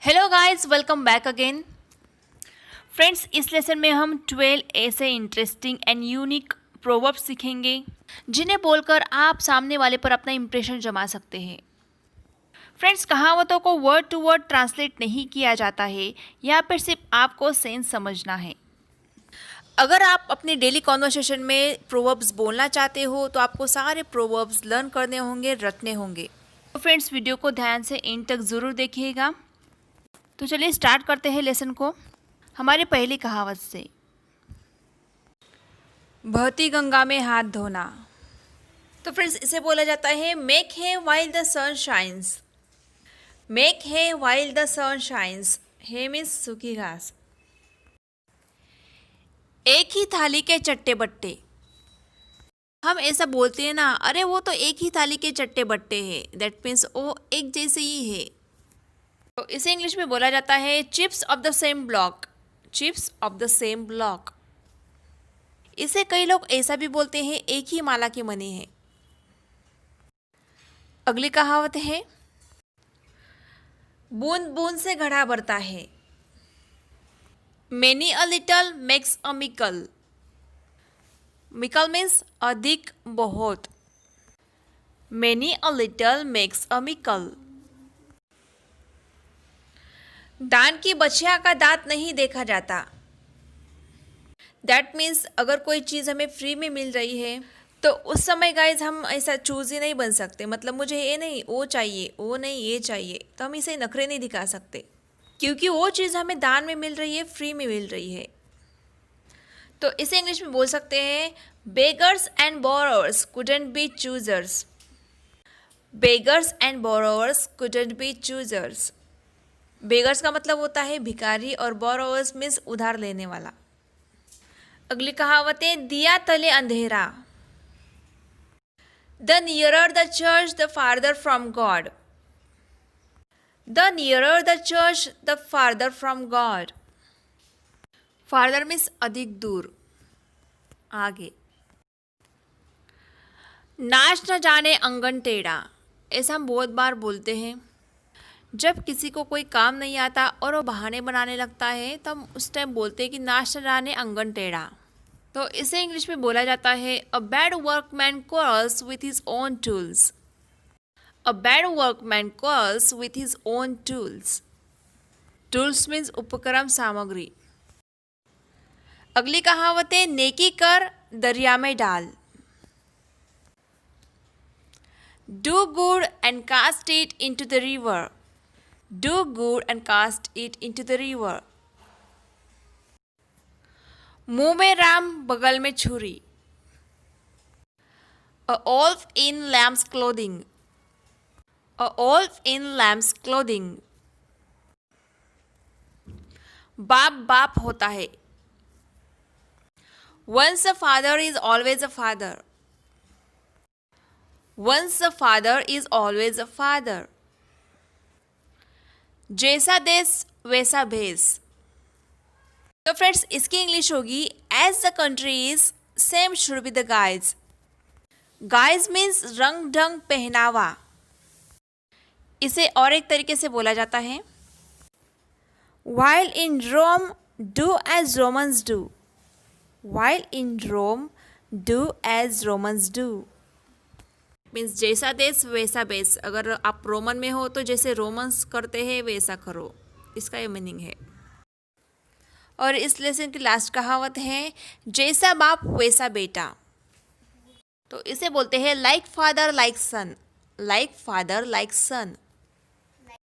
Hello guys, welcome back again. Friends, इस lesson में हम 12 ऐसे इंटरेस्टिंग एंड यूनिक प्रोवर्ब्स सीखेंगे जिन्हें बोलकर आप सामने वाले पर अपना इंप्रेशन जमा सकते हैं। फ्रेंड्स, कहावतों को वर्ड टू वर्ड ट्रांसलेट नहीं किया जाता है, यहाँ पर सिर्फ आपको सेंस समझना है। अगर आप अपने डेली कॉन्वर्सेशन में प्रोवर्ब्स बोलना चाहते हो तो आपको सारे प्रोवर्ब्स लर्न करने होंगे, रटने होंगे। तो फ्रेंड्स, वीडियो को ध्यान से एंड तक ज़रूर देखिएगा। तो चलिए स्टार्ट करते हैं लेसन को हमारी पहली कहावत से। बहती गंगा में हाथ धोना। तो फ्रेंड्स, इसे बोला जाता है make hay while the sun shines. Make hay while the sun shines. Hay means सूखी घास। एक ही थाली के चट्टे बट्टे। हम ऐसा बोलते हैं ना, अरे वो तो एक ही थाली के चट्टे बट्टे हैं। दैट मीन्स वो एक जैसे ही है। तो इसे इंग्लिश में बोला जाता है chips of the same block. Chips of the same block. इसे कई लोग ऐसा भी बोलते हैं एक ही माला के मनी है। अगली कहावत है बूंद बूंद से घड़ा भरता है। Many a little makes a mickle. Mickle means अधिक, बहुत। Many a little makes a mickle. दान की बछिया का दांत नहीं देखा जाता। दैट मीन्स अगर कोई चीज़ हमें फ्री में मिल रही है तो उस समय गाइज हम ऐसा चूज ही नहीं बन सकते। मतलब मुझे ये नहीं वो चाहिए, वो नहीं ये चाहिए, तो हम इसे नखरे नहीं दिखा सकते क्योंकि वो चीज़ हमें दान में मिल रही है, फ्री में मिल रही है। तो इसे इंग्लिश में बोल सकते हैं beggars and borrowers couldn't B choosers. Beggars and borrowers couldn't B choosers. Beggars का मतलब होता है भिखारी और बोरोवर्स मीन्स उधार लेने वाला। अगली कहावत है दिया तले अंधेरा। The nearer the church the farther from God. The nearer the church the farther from God. Farther means अधिक दूर, आगे। नाच न जाने अंगन टेढ़ा। ऐसा हम बहुत बार बोलते हैं जब किसी को कोई काम नहीं आता और वो बहाने बनाने लगता है तो हम उस टाइम बोलते हैं कि नाच न जाने अंगन टेढ़ा। तो इसे इंग्लिश में बोला जाता है a bad workman quarrels with his own tools. A bad workman quarrels with his own tools. Tools means उपकरण, सामग्री। अगली कहावत है नेकी कर दरिया में डाल। Do good and cast it into the river. Do good and cast it into the river. मुंह में राम बगल में छुरी। A wolf in lamb's clothing. A wolf in lamb's clothing. बाप बाप होता है। Once a father is always a father. Once a father is always a father. जैसा देश वैसा भेष। तो फ्रेंड्स, इसकी इंग्लिश होगी as the country is same should be the guise. Guise means रंग ढंग, पहनावा। इसे और एक तरीके से बोला जाता है while in Rome do as Romans do. While in Rome do as Romans do means जैसा देश वैसा बेस। अगर आप रोमन में हो तो जैसे रोमन्स करते हैं वैसा करो, इसका ये मीनिंग है। और इस लेसन की लास्ट कहावत है जैसा बाप वैसा बेटा। तो इसे बोलते हैं लाइक फादर लाइक सन। लाइक फादर लाइक सन।